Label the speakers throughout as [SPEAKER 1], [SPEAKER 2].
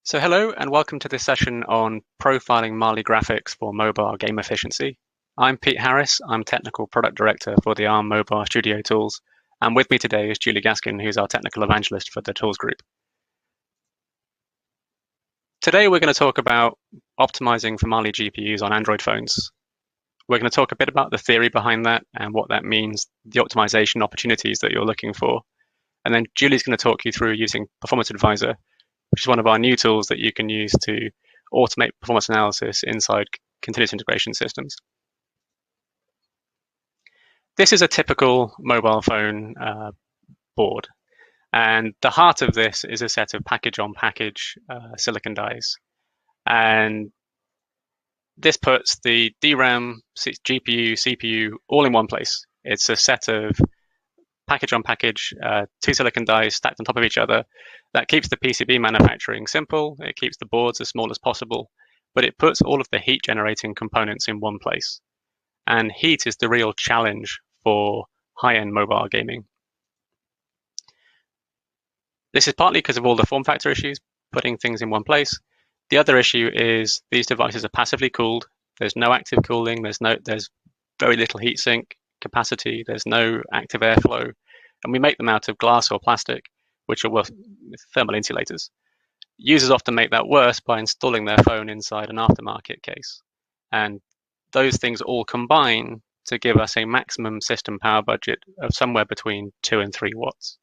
[SPEAKER 1] So hello and welcome to this session on profiling Mali graphics for mobile game efficiency. I'm Pete Harris, I'm Technical Product Director for the ARM Mobile Studio Tools, and with me today is Julie Gaskin, who's our Technical Evangelist for the Tools Group. Today we're going to talk about optimizing for Mali GPUs on Android phones. We're going to talk a bit about the theory behind that and what that means, the optimization opportunities that you're looking for, and then Julie's going to talk you through using Performance Advisor, which is one of our new tools that you can use to automate performance analysis inside continuous integration systems. This is a typical mobile phone board, and the heart of this is a set of package-on-package silicon dies. And this puts the DRAM, GPU, CPU all in one place. It's a set of package-on-package, two silicon dies stacked on top of each other. That keeps the PCB manufacturing simple, it keeps the boards as small as possible, but it puts all of the heat generating components in one place. And heat is the real challenge for high-end mobile gaming. This is partly because of all the form factor issues, putting things in one place. The other issue is these devices are passively cooled. There's no active cooling, there's very little heat sink capacity, there's no active airflow, and we make them out of glass or plastic, which are thermal insulators. Users often make that worse by installing their phone inside an aftermarket case. And those things all combine to give us a maximum system power budget of somewhere between 2 and 3 watts.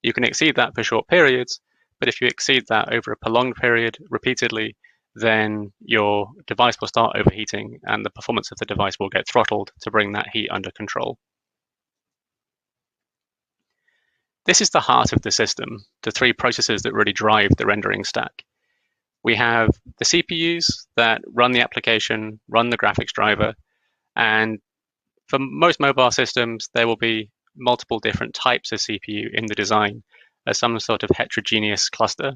[SPEAKER 1] You can exceed that for short periods, but if you exceed that over a prolonged period repeatedly, then your device will start overheating and the performance of the device will get throttled to bring that heat under control. This is the heart of the system, the 3 processes that really drive the rendering stack. We have the CPUs that run the application, run the graphics driver, and for most mobile systems, there will be multiple different types of CPU in the design as some sort of heterogeneous cluster.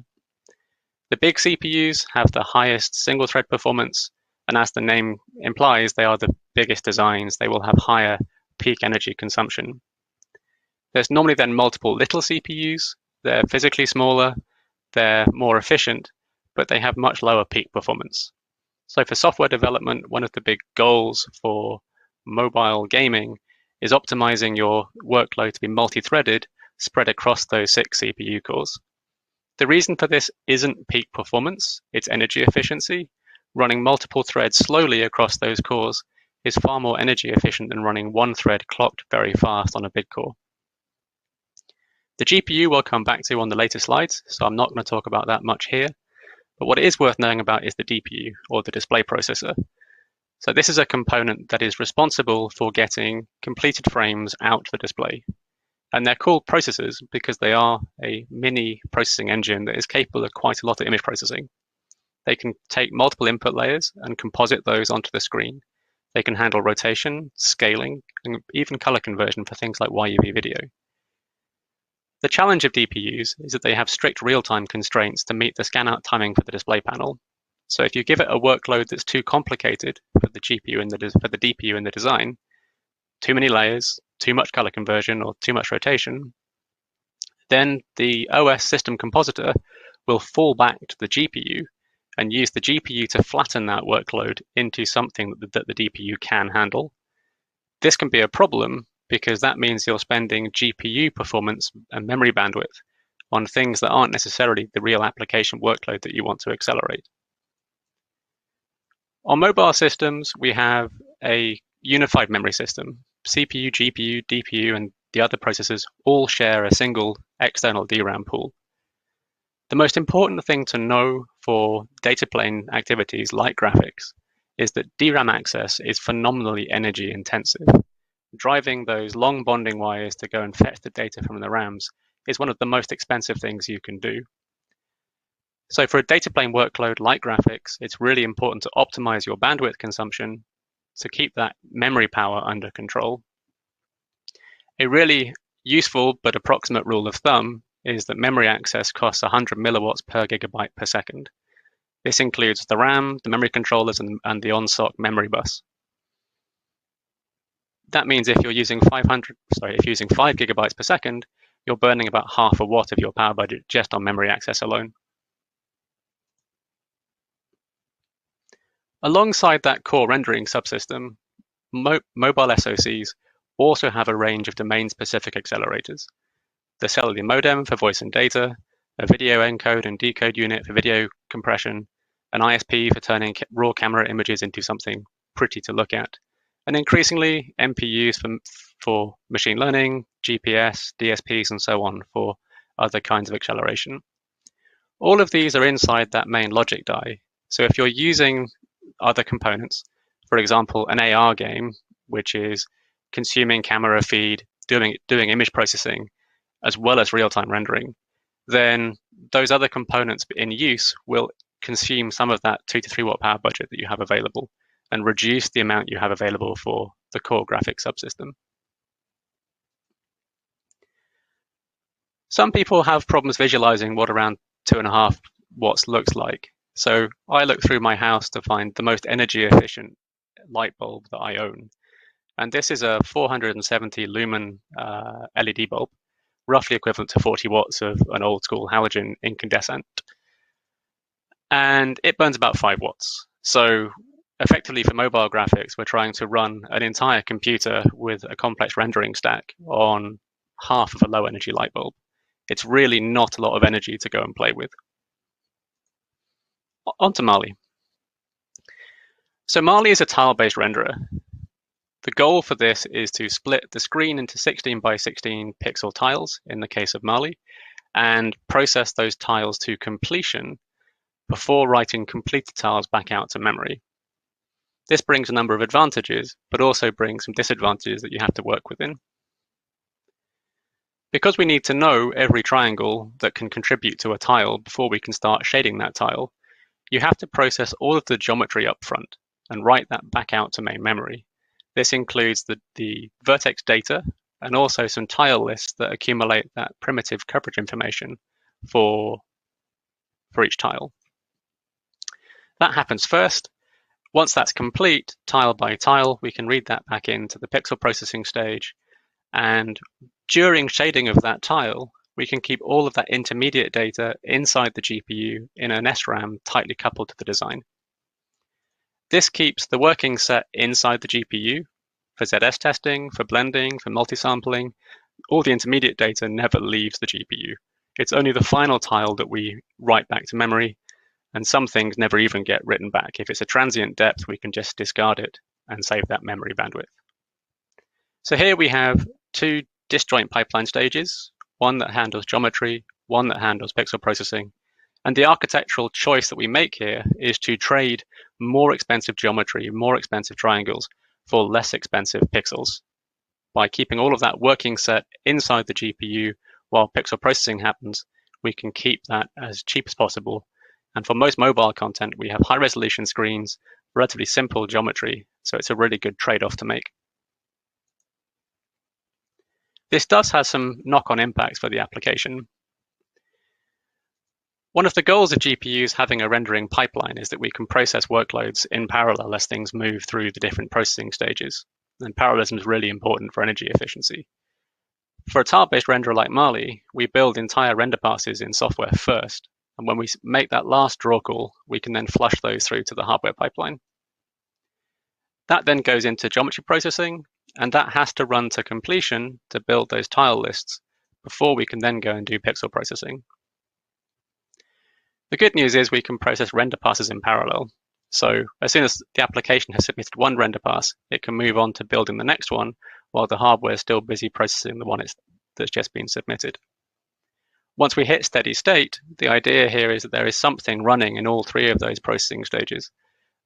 [SPEAKER 1] The big CPUs have the highest single thread performance, and as the name implies, they are the biggest designs. They will have higher peak energy consumption. There's normally then multiple little CPUs. They're physically smaller, they're more efficient, but they have much lower peak performance. So for software development, one of the big goals for mobile gaming is optimizing your workload to be multi-threaded, spread across those 6 CPU cores. The reason for this isn't peak performance, it's energy efficiency. Running multiple threads slowly across those cores is far more energy efficient than running one thread clocked very fast on a big core. The GPU we'll come back to on the later slides, so I'm not going to talk about that much here. But what it is worth knowing about is the DPU, or the display processor. So this is a component that is responsible for getting completed frames out the display. And they're called processors because they are a mini processing engine that is capable of quite a lot of image processing. They can take multiple input layers and composite those onto the screen. They can handle rotation, scaling, and even color conversion for things like YUV video. The challenge of DPUs is that they have strict real-time constraints to meet the scan-out timing for the display panel. So if you give it a workload that's too complicated for the GPU and for the DPU in the design, too many layers, too much color conversion, or too much rotation, then the OS system compositor will fall back to the GPU and use the GPU to flatten that workload into something that the DPU can handle. This can be a problem because that means you're spending GPU performance and memory bandwidth on things that aren't necessarily the real application workload that you want to accelerate. On mobile systems, we have a unified memory system. CPU, GPU, DPU, and the other processors all share a single external DRAM pool. The most important thing to know for data plane activities like graphics is that DRAM access is phenomenally energy intensive. Driving those long bonding wires to go and fetch the data from the RAMs is one of the most expensive things you can do. So for a data plane workload like graphics, it's really important to optimize your bandwidth consumption to keep that memory power under control. A really useful but approximate rule of thumb is that memory access costs 100 milliwatts per gigabyte per second. This includes the RAM, the memory controllers, and the on-SOC memory bus. That means if you're using 5 gigabytes per second, you're burning about half a watt of your power budget just on memory access alone. Alongside that core rendering subsystem, mobile SOCs also have a range of domain-specific accelerators. The cellular modem for voice and data, a video encode and decode unit for video compression, an ISP for turning raw camera images into something pretty to look at, and increasingly MPUs for machine learning, GPS, DSPs, and so on for other kinds of acceleration. All of these are inside that main logic die. So if you're using other components, for example, an AR game, which is consuming camera feed, doing image processing, as well as real-time rendering, then those other components in use will consume some of that 2 to 3 watt power budget that you have available and reduce the amount you have available for the core graphics subsystem. Some people have problems visualizing what around 2.5 watts looks like. So I look through my house to find the most energy efficient light bulb that I own. And this is a 470 lumen LED bulb, roughly equivalent to 40 watts of an old school halogen incandescent. And it burns about 5 watts. So effectively for mobile graphics, we're trying to run an entire computer with a complex rendering stack on half of a low energy light bulb. It's really not a lot of energy to go and play with. On to Mali. So Mali is a tile-based renderer. The goal for this is to split the screen into 16 by 16 pixel tiles in the case of Mali, and process those tiles to completion before writing completed tiles back out to memory. This brings a number of advantages, but also brings some disadvantages that you have to work within. Because we need to know every triangle that can contribute to a tile before we can start shading that tile, you have to process all of the geometry up front and write that back out to main memory. This includes the vertex data and also some tile lists that accumulate that primitive coverage information for each tile. That happens first. Once that's complete, tile by tile, we can read that back into the pixel processing stage. And during shading of that tile, we can keep all of that intermediate data inside the GPU in an SRAM tightly coupled to the design. This keeps the working set inside the GPU for ZS testing, for blending, for multi-sampling. All the intermediate data never leaves the GPU. It's only the final tile that we write back to memory, and some things never even get written back. If it's a transient depth, we can just discard it and save that memory bandwidth. So here we have 2 disjoint pipeline stages, one that handles geometry, one that handles pixel processing. And the architectural choice that we make here is to trade more expensive geometry, more expensive triangles for less expensive pixels. By keeping all of that working set inside the GPU while pixel processing happens, we can keep that as cheap as possible. And for most mobile content, we have high resolution screens, relatively simple geometry, so it's a really good trade-off to make. This does have some knock-on impacts for the application. One of the goals of GPUs having a rendering pipeline is that we can process workloads in parallel as things move through the different processing stages. And parallelism is really important for energy efficiency. For a tile-based renderer like Mali, we build entire render passes in software first. And when we make that last draw call, we can then flush those through to the hardware pipeline. That then goes into geometry processing, and that has to run to completion to build those tile lists before we can then go and do pixel processing. The good news is we can process render passes in parallel. So as soon as the application has submitted one render pass, it can move on to building the next one while the hardware is still busy processing the one that's just been submitted. Once we hit steady state, the idea here is that there is something running in all 3 of those processing stages.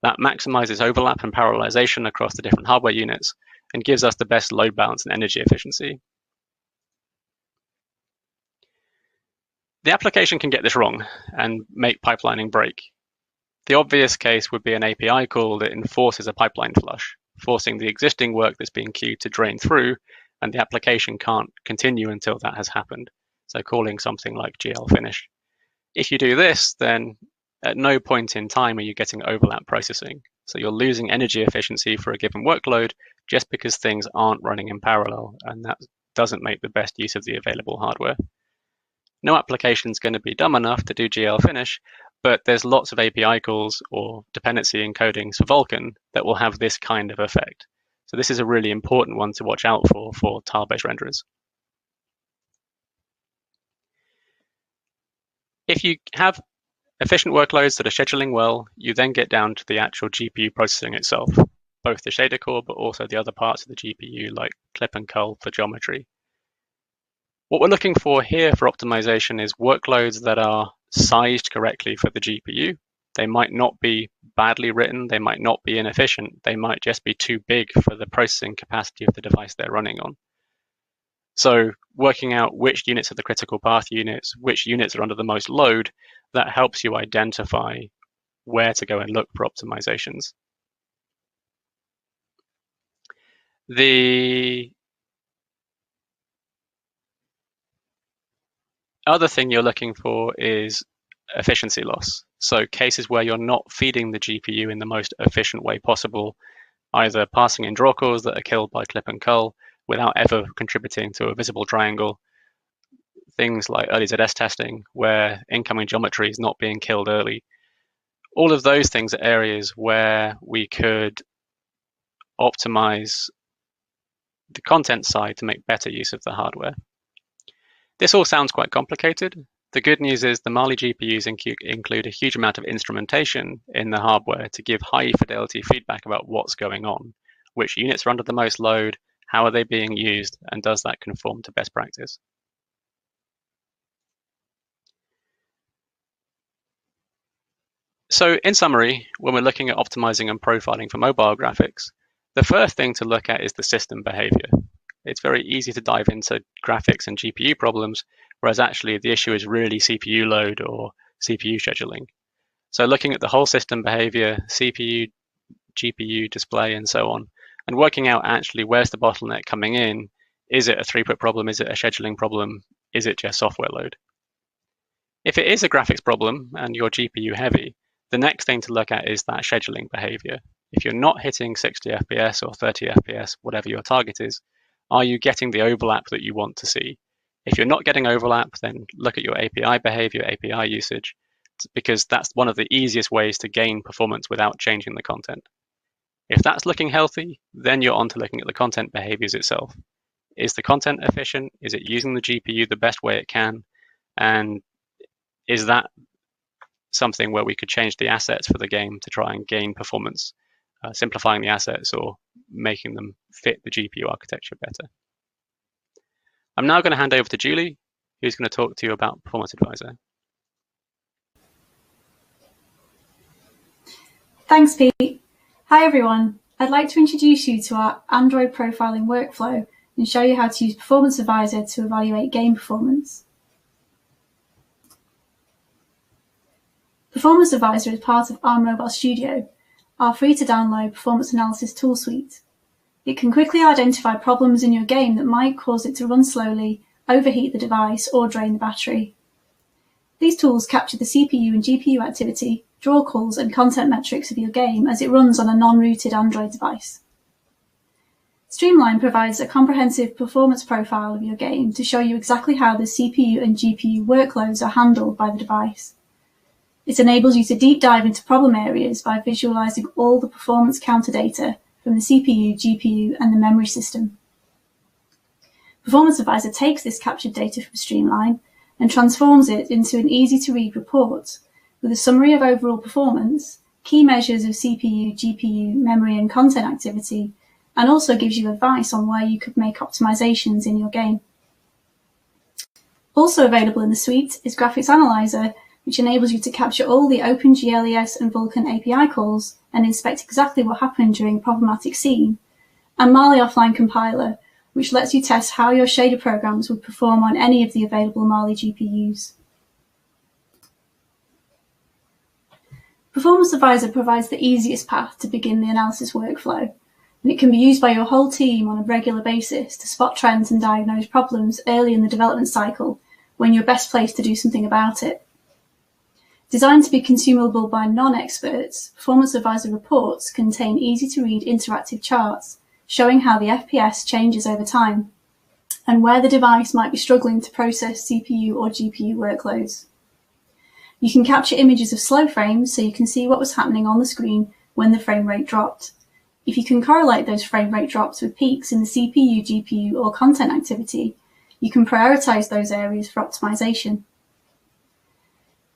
[SPEAKER 1] That maximizes overlap and parallelization across the different hardware units and gives us the best load balance and energy efficiency. The application can get this wrong and make pipelining break. The obvious case would be an API call that enforces a pipeline flush, forcing the existing work that's being queued to drain through, and the application can't continue until that has happened. So calling something like GL finish. If you do this, then at no point in time are you getting overlap processing. So you're losing energy efficiency for a given workload just because things aren't running in parallel, and that doesn't make the best use of the available hardware. No application is going to be dumb enough to do GL finish, But there's lots of API calls or dependency encodings for Vulkan that will have this kind of effect. So this is a really important one to watch out for tile-based renderers. If you have efficient workloads that are scheduling well, you then get down to the actual GPU processing itself, both the shader core, but also the other parts of the GPU like clip and cull for geometry. What we're looking for here for optimization is workloads that are sized correctly for the GPU. They might not be badly written, they might not be inefficient, they might just be too big for the processing capacity of the device they're running on. So working out which units are the critical path units, which units are under the most load, that helps you identify where to go and look for optimizations. The other thing you're looking for is efficiency loss. So cases where you're not feeding the GPU in the most efficient way possible, either passing in draw calls that are killed by clip and cull without ever contributing to a visible triangle, things like early ZS testing where incoming geometry is not being killed early. All of those things are areas where we could optimize the content side to make better use of the hardware. This all sounds quite complicated. The good news is the Mali GPUs include a huge amount of instrumentation in the hardware to give high fidelity feedback about what's going on, which units are under the most load, how are they being used, and does that conform to best practice? So in summary, when we're looking at optimizing and profiling for mobile graphics, the first thing to look at is the system behavior. It's very easy to dive into graphics and GPU problems, whereas actually the issue is really CPU load or CPU scheduling. So looking at the whole system behavior, CPU, GPU, display, and so on, and working out actually where's the bottleneck coming in. Is it a throughput problem? Is it a scheduling problem? Is it just software load? If it is a graphics problem and you're GPU heavy, the next thing to look at is that scheduling behavior. If you're not hitting 60 FPS or 30 FPS, whatever your target is, are you getting the overlap that you want to see? If you're not getting overlap, then look at your API behavior, API usage, because that's one of the easiest ways to gain performance without changing the content. If that's looking healthy, then you're on to looking at the content behaviors itself. Is the content efficient? Is it using the GPU the best way it can? And is that something where we could change the assets for the game to try and gain performance, simplifying the assets or making them fit the GPU architecture better? I'm now going to hand over to Julie, who's going to talk to you about Performance Advisor.
[SPEAKER 2] Thanks, Pete. Hi, everyone. I'd like to introduce you to our Android profiling workflow and show you how to use Performance Advisor to evaluate game performance. Performance Advisor is part of Arm Mobile Studio, our free-to-download performance analysis tool suite. It can quickly identify problems in your game that might cause it to run slowly, overheat the device, or drain the battery. These tools capture the CPU and GPU activity, draw calls, and content metrics of your game as it runs on a non-rooted Android device. Streamline provides a comprehensive performance profile of your game to show you exactly how the CPU and GPU workloads are handled by the device. It enables you to deep dive into problem areas by visualizing all the performance counter data from the CPU, GPU, and the memory system. Performance Advisor takes this captured data from Streamline and transforms it into an easy-to-read report with a summary of overall performance, key measures of CPU, GPU, memory, and content activity, and also gives you advice on where you could make optimizations in your game. Also available in the suite is Graphics Analyzer, which enables you to capture all the OpenGLES and Vulkan API calls and inspect exactly what happened during a problematic scene, and Mali Offline Compiler, which lets you test how your shader programs would perform on any of the available Mali GPUs. Performance Advisor provides the easiest path to begin the analysis workflow, and it can be used by your whole team on a regular basis to spot trends and diagnose problems early in the development cycle when you're best placed to do something about it. Designed to be consumable by non-experts, Performance Advisor reports contain easy-to-read interactive charts showing how the FPS changes over time and where the device might be struggling to process CPU or GPU workloads. You can capture images of slow frames so you can see what was happening on the screen when the frame rate dropped. If you can correlate those frame rate drops with peaks in the CPU, GPU, or content activity, you can prioritize those areas for optimization.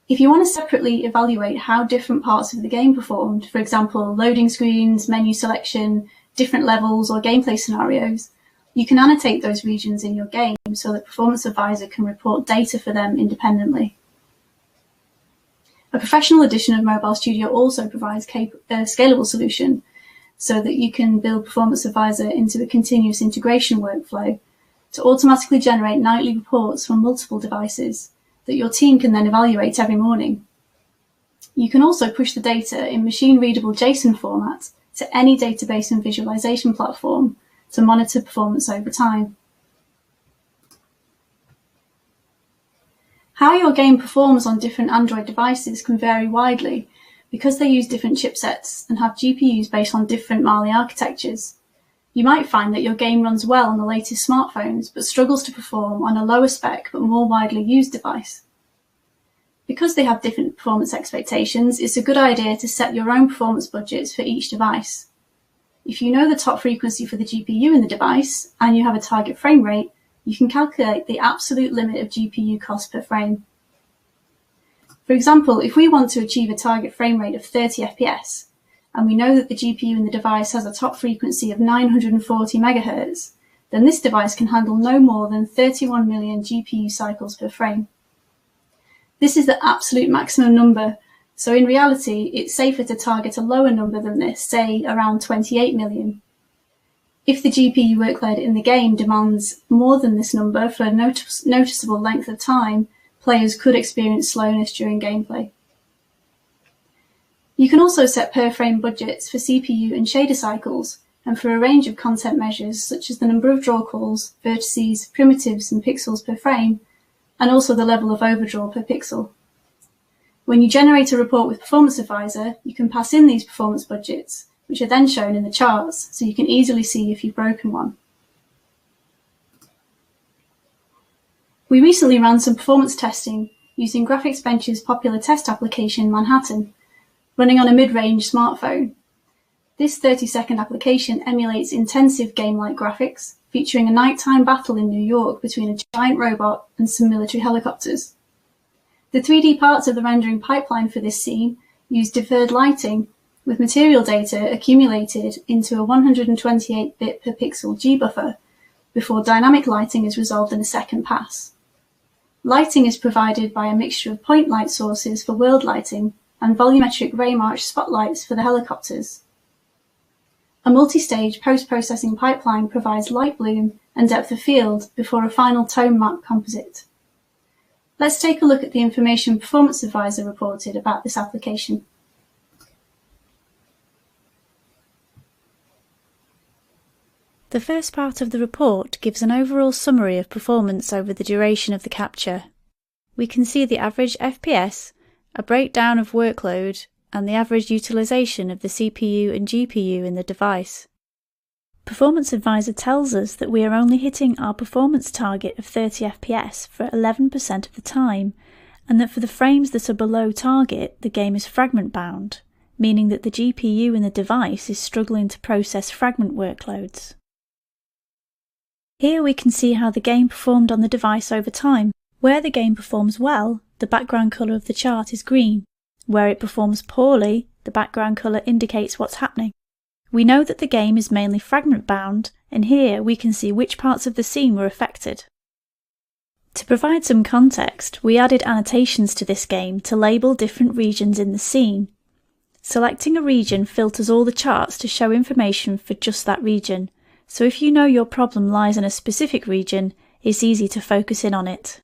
[SPEAKER 2] If you want to separately evaluate how different parts of the game performed, for example, loading screens, menu selection, different levels, or gameplay scenarios, you can annotate those regions in your game so that Performance Advisor can report data for them independently. A professional edition of Mobile Studio also provides a scalable solution so that you can build Performance Advisor into a continuous integration workflow to automatically generate nightly reports from multiple devices that your team can then evaluate every morning. You can also push the data in machine-readable JSON format to any database and visualization platform to monitor performance over time. How your game performs on different Android devices can vary widely because they use different chipsets and have GPUs based on different Mali architectures. You might find that your game runs well on the latest smartphones but struggles to perform on a lower spec but more widely used device. Because they have different performance expectations, it's a good idea to set your own performance budgets for each device. If you know the top frequency for the GPU in the device and you have a target frame rate, you can calculate the absolute limit of GPU cost per frame. For example, if we want to achieve a target frame rate of 30 FPS, and we know that the GPU in the device has a top frequency of 940 MHz, then this device can handle no more than 31 million GPU cycles per frame. This is the absolute maximum number, so in reality, it's safer to target a lower number than this, say around 28 million. If the GPU workload in the game demands more than this number for a noticeable length of time, players could experience slowness during gameplay. You can also set per-frame budgets for CPU and shader cycles, and for a range of content measures such as the number of draw calls, vertices, primitives, and pixels per frame, and also the level of overdraw per pixel. When you generate a report with Performance Advisor, you can pass in these performance budgets, which are then shown in the charts, so you can easily see if you've broken one. We recently ran some performance testing using Graphics Bench's popular test application, Manhattan, running on a mid-range smartphone. This 30-second application emulates intensive game-like graphics, featuring a nighttime battle in New York between a giant robot and some military helicopters. The 3D parts of the rendering pipeline for this scene use deferred lighting, with material data accumulated into a 128-bit per pixel G buffer before dynamic lighting is resolved in a second pass. Lighting is provided by a mixture of point light sources for world lighting and volumetric ray march spotlights for the helicopters. A multi-stage post-processing pipeline provides light bloom and depth of field before a final tone map composite. Let's take a look at the information Performance Advisor reported about this application.
[SPEAKER 3] The first part of the report gives an overall summary of performance over the duration of the capture. We can see the average FPS, a breakdown of workload, and the average utilization of the CPU and GPU in the device. Performance Advisor tells us that we are only hitting our performance target of 30 FPS for 11% of the time, and that for the frames that are below target, the game is fragment bound, meaning that the GPU in the device is struggling to process fragment workloads. Here we can see how the game performed on the device over time. Where the game performs well, the background colour of the chart is green. Where it performs poorly, the background colour indicates what's happening. We know that the game is mainly fragment bound, and here we can see which parts of the scene were affected. To provide some context, we added annotations to this game to label different regions in the scene. Selecting a region filters all the charts to show information for just that region, so if you know your problem lies in a specific region, it's easy to focus in on it.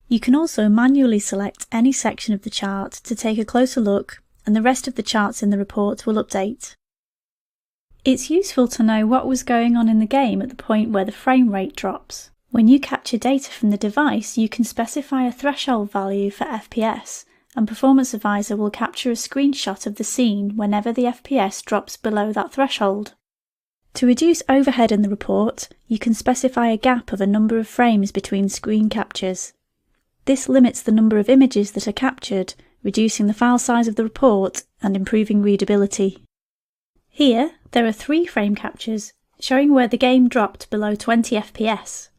[SPEAKER 3] You can also manually select any section of the chart to take a closer look, and the rest of the charts in the report will update. It's useful to know what was going on in the game at the point where the frame rate drops. When you capture data from the device, you can specify a threshold value for FPS, and Performance Advisor will capture a screenshot of the scene whenever the FPS drops below that threshold. To reduce overhead in the report, you can specify a gap of a number of frames between screen captures. This limits the number of images that are captured, reducing the file size of the report and improving readability. Here, there are 3 frame captures showing where the game dropped below 20 FPS.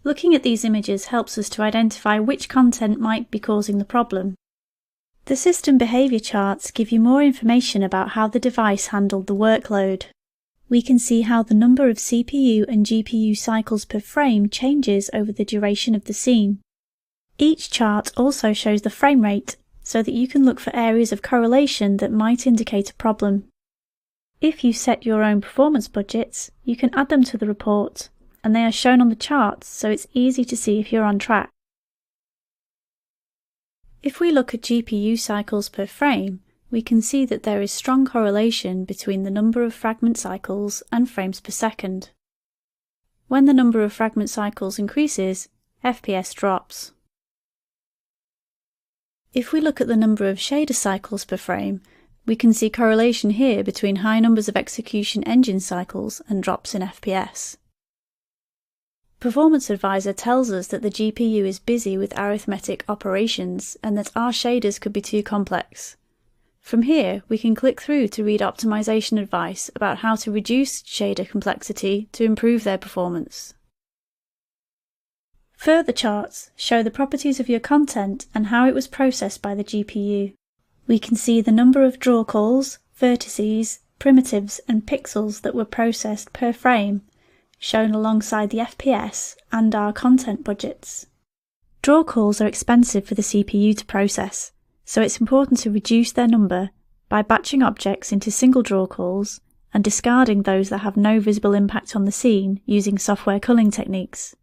[SPEAKER 3] Looking at these images helps us to identify which content might be causing the problem. The system behaviour charts give you more information about how the device handled the workload. We can see how the number of CPU and GPU cycles per frame changes over the duration of the scene. Each chart also shows the frame rate, so that you can look for areas of correlation that might indicate a problem. If you set your own performance budgets, you can add them to the report, and they are shown on the charts so it's easy to see if you're on track. If we look at GPU cycles per frame, we can see that there is strong correlation between the number of fragment cycles and frames per second. When the number of fragment cycles increases, FPS drops. If we look at the number of shader cycles per frame, we can see correlation here between high numbers of execution engine cycles and drops in FPS. Performance Advisor tells us that the GPU is busy with arithmetic operations and that our shaders could be too complex. From here, we can click through to read optimization advice about how to reduce shader complexity to improve their performance. Further charts show the properties of your content and how it was processed by the GPU. We can see the number of draw calls, vertices, primitives and pixels that were processed per frame, shown alongside the FPS and our content budgets. Draw calls are expensive for the CPU to process, so it's important to reduce their number by batching objects into single draw calls and discarding those that have no visible impact on the scene using software culling techniques.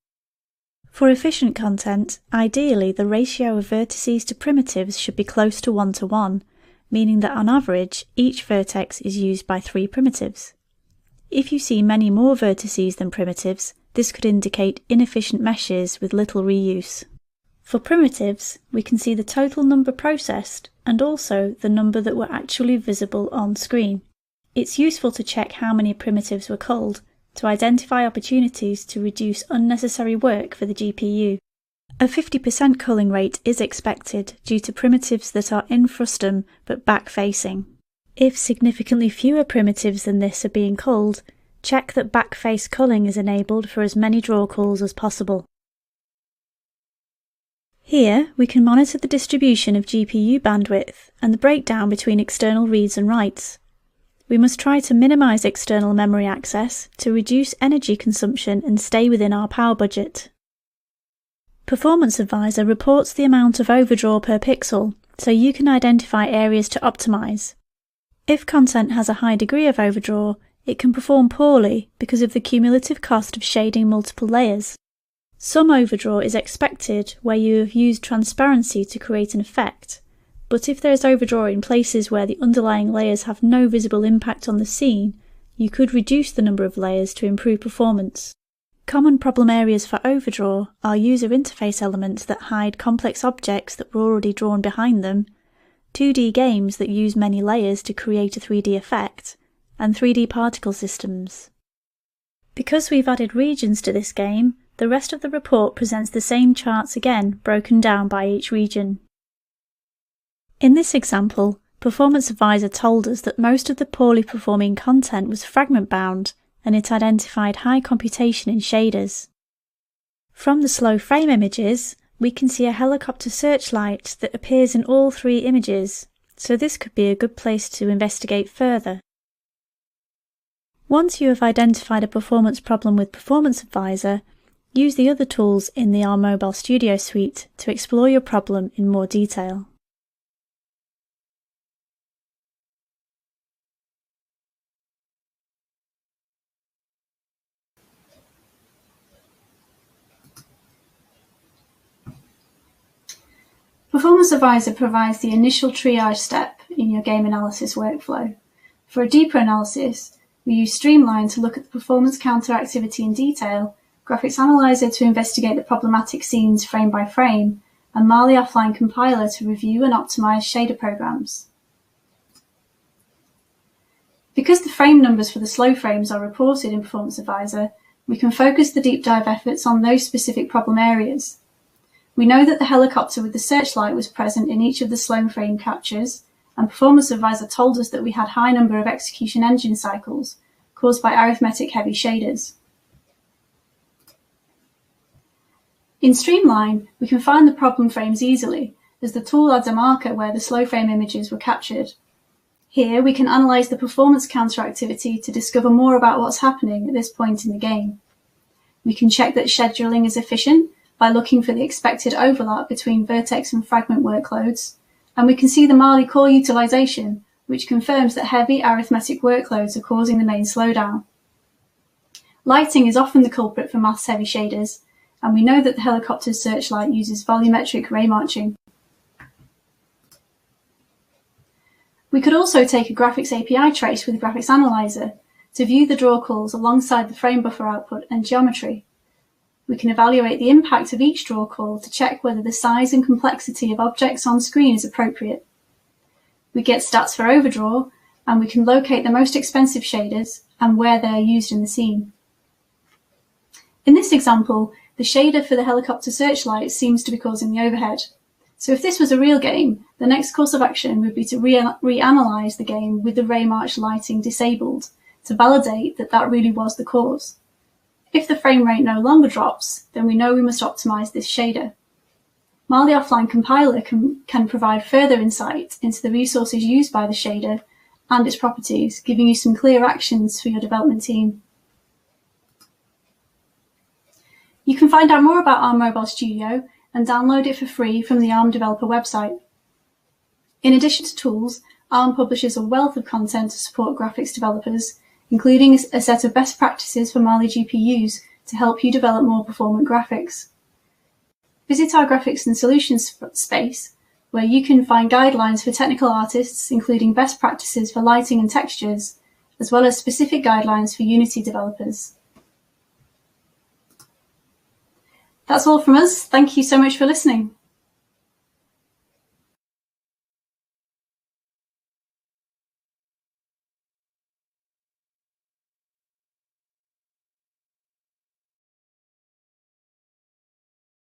[SPEAKER 3] For efficient content, ideally the ratio of vertices to primitives should be close to 1:1, meaning that on average each vertex is used by 3 primitives. If you see many more vertices than primitives, this could indicate inefficient meshes with little reuse. For primitives, we can see the total number processed and also the number that were actually visible on screen. It's useful to check how many primitives were culled to identify opportunities to reduce unnecessary work for the GPU. A 50% culling rate is expected due to primitives that are in frustum but back-facing. If significantly fewer primitives than this are being culled, check that back-face culling is enabled for as many draw calls as possible. Here, we can monitor the distribution of GPU bandwidth and the breakdown between external reads and writes. We must try to minimize external memory access to reduce energy consumption and stay within our power budget. Performance Advisor reports the amount of overdraw per pixel, so you can identify areas to optimize. If content has a high degree of overdraw, it can perform poorly because of the cumulative cost of shading multiple layers. Some overdraw is expected where you have used transparency to create an effect, but if there is overdraw in places where the underlying layers have no visible impact on the scene, you could reduce the number of layers to improve performance. Common problem areas for overdraw are user interface elements that hide complex objects that were already drawn behind them, 2D games that use many layers to create a 3D effect, and 3D particle systems. Because we've added regions to this game, the rest of the report presents the same charts again, broken down by each region. In this example, Performance Advisor told us that most of the poorly performing content was fragment-bound, and it identified high computation in shaders. From the slow frame images, we can see a helicopter searchlight that appears in all 3 images, so this could be a good place to investigate further. Once you have identified a performance problem with Performance Advisor, use the other tools in the R Mobile Studio suite to explore your problem in more detail.
[SPEAKER 2] Performance Advisor provides the initial triage step in your game analysis workflow. For a deeper analysis, we use Streamline to look at the performance counter activity in detail, Graphics Analyzer to investigate the problematic scenes frame by frame, and Mali Offline Compiler to review and optimize shader programs. Because the frame numbers for the slow frames are reported in Performance Advisor, we can focus the deep dive efforts on those specific problem areas. We know that the helicopter with the searchlight was present in each of the slow frame captures, and Performance Advisor told us that we had high number of execution engine cycles caused by arithmetic-heavy shaders. In Streamline, we can find the problem frames easily, as the tool adds a marker where the slow frame images were captured. Here, we can analyse the performance counter activity to discover more about what's happening at this point in the game. We can check that scheduling is efficient by looking for the expected overlap between vertex and fragment workloads, and we can see the Mali core utilisation, which confirms that heavy arithmetic workloads are causing the main slowdown. Lighting is often the culprit for maths-heavy shaders, and we know that the helicopter's searchlight uses volumetric ray marching. We could also take a graphics API trace with Graphics Analyzer to view the draw calls alongside the frame buffer output and geometry. We can evaluate the impact of each draw call to check whether the size and complexity of objects on screen is appropriate. We get stats for overdraw, and we can locate the most expensive shaders and where they are used in the scene. In this example, the shader for the helicopter searchlight seems to be causing the overhead. So if this was a real game, the next course of action would be to reanalyze the game with the ray march lighting disabled to validate that that really was the cause. If the frame rate no longer drops, then we know we must optimize this shader. Mali Offline Compiler can provide further insight into the resources used by the shader and its properties, giving you some clear actions for your development team. You can find out more about ARM Mobile Studio and download it for free from the ARM developer website. In addition to tools, ARM publishes a wealth of content to support graphics developers, including a set of best practices for Mali GPUs to help you develop more performant graphics. Visit our graphics and solutions space, where you can find guidelines for technical artists, including best practices for lighting and textures, as well as specific guidelines for Unity developers. That's all from us. Thank you so much for listening.